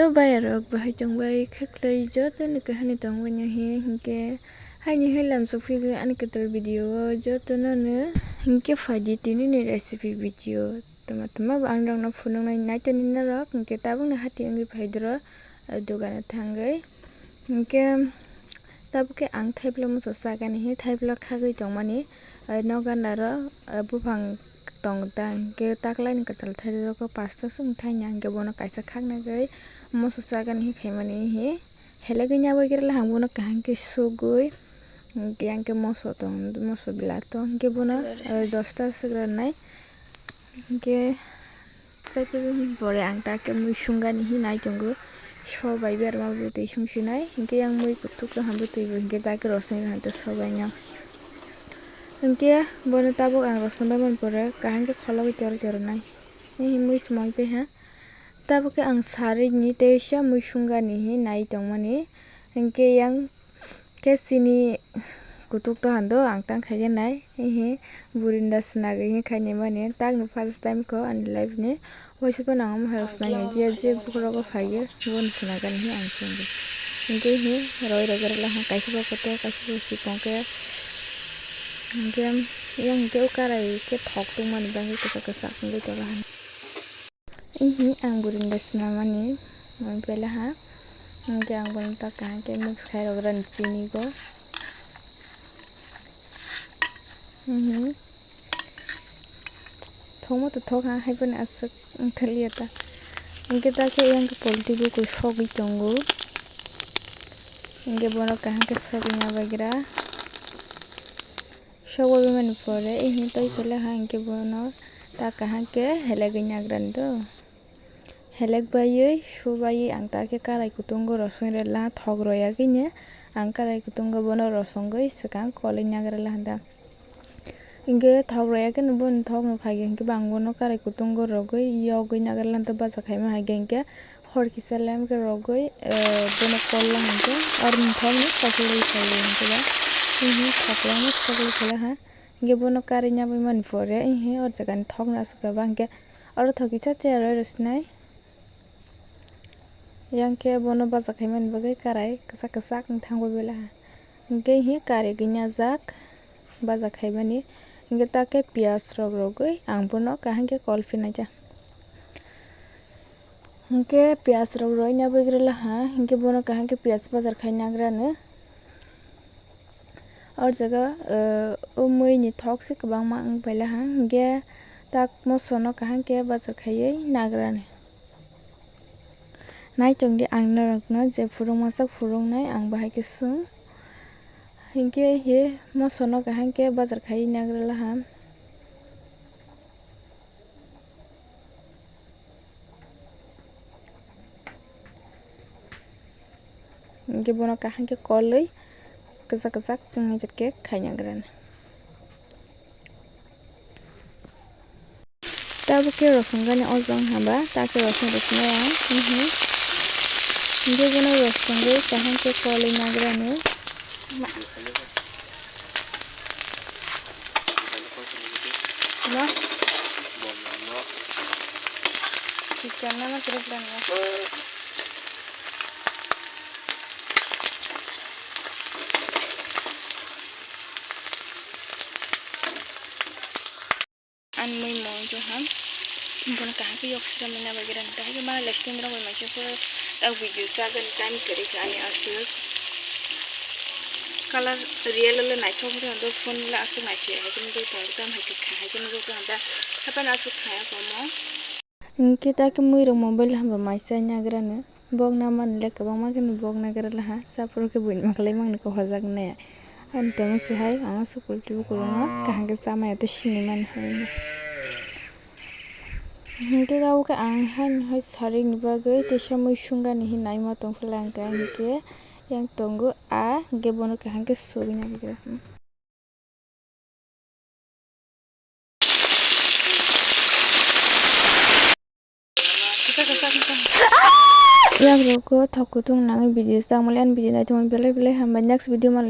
Hello bayarok bahai chongbai khaklai joto ni kahani tongwanya he hinke haini helam sofri ani ketel video joto no ne hinke faidi tini ni recipe video tama ang dang na phunung nai nai tani na rok hinke tabung na hati angi phaidro dogana thangai hinke tabuke ang thaiplo mo sagani he thaiplo khagai tongmani nogana ro bufang tong tang ke taklai ni katal thairo ko pasta sung thainya ke bono kaisa khakna gai moso sagan hi khaimani hi helagi nya bai gerla hangbono kahang ke sugui ke yang ke moso tong moso bilato ke bono 10 ta sigra nai ke chaipe bore angta ke mui sungani hi nai tongo sobai ber ma butei sungsinai ke yang mui kutuk hambu tei ke ta ke rosai hante sobai nya Engke bono tabuk ang rosonda man pore kahang ke khologi chor nai hi mui smoi pe ha tabuk ang sari ni teisha mui sunga ni hi nai tongmani engke yang ke sini kutuk to hando ang tang khaige nai hi burinda snage hi khaine mane tak no first time ko an live ni voice pa nang ma haros nai je bukro ko khaige bon snaga ni ang chongi engke hi roi rogar la ha kaisi ko to kaisi si pongke game yang kêu karai ke thok tung man bang ke kasa ngai to lah ini ang burin dasna mani man pela ha jang bon ta ka ke mix khai ran chini go thoma to thok ha hai ban asak thaliata ingke ta ke yang ke polti ko shogi tongo ingke bono ka ke shogi na bagira Shogo man pore ini toy pela hangke bono ta kahan ke heleg nyagrando heleg bayi subai ang ta ke karai kutungo rosong rela thogro yaginya ang karai kutungo bono rosongo isakang kole nyagrala handa inge thogro yakin bon thog no phage ke bangbono karai kutungo rogoi yogo nyagrala ta basa khaima hagenge hor kisalam ke rogoi bono kolla hangke ar thog no pakilai khaile hangke ini thaklang sakle khala ha ge bono karinya bai man pore he or jagan thok na ska bangke or thoki chate aro rosnai yang ke bono baza khaiman bagai karai kasak thangbo bela ge he kare ginya jak baza khaimani ge take pias rogoi ang bono kahangke kolfi na ja ge pias rogoi nya bai grela ha ge bono kahangke pias bazar khaina grane और जगह मई नि थक से कबां मा ang pela hang ge tak mo sono kahang ke bazar khaiye nagrane nai tong di ang narok na je furung masak furung nai ang bahai ke sung hingke he mo sono kahang ke bazar khaiye nagrala ha ge bono kahang ke koloi kasak tungi jatke khainya gran tabu ke rosongani ozong hamba take rosong rosna ya nge bono rosonge kahang ke kole nagrane no chicken na kerja an mui mo jo ham bon ka ke yok sira mena bagiran ta ke mara lestin ro ma che for ta video sa gan time kari ka ani asu color real le nai thok ro do phone la asu nai che ha kin do ta tam ha ke kha ha kin do ta da hapan asu khaya ko mo inke ta ke mui ro mobile ham ma sa nya grane bog na man le ka ma kin bog na gra la ha sa pro ke buin maklai mang ko hajak ne an tang se hai ang su kul tu ko na ka hang ke sama ya te shini man hai Hingke kau ke anghan hai saring bagai te samui sunga ni hinai ma tong phelang ka hingke yang tonggo a ge bono ka hangke soginya bigra yang roko thok kutung nangai video sang malian video na tuman belai hamba next video man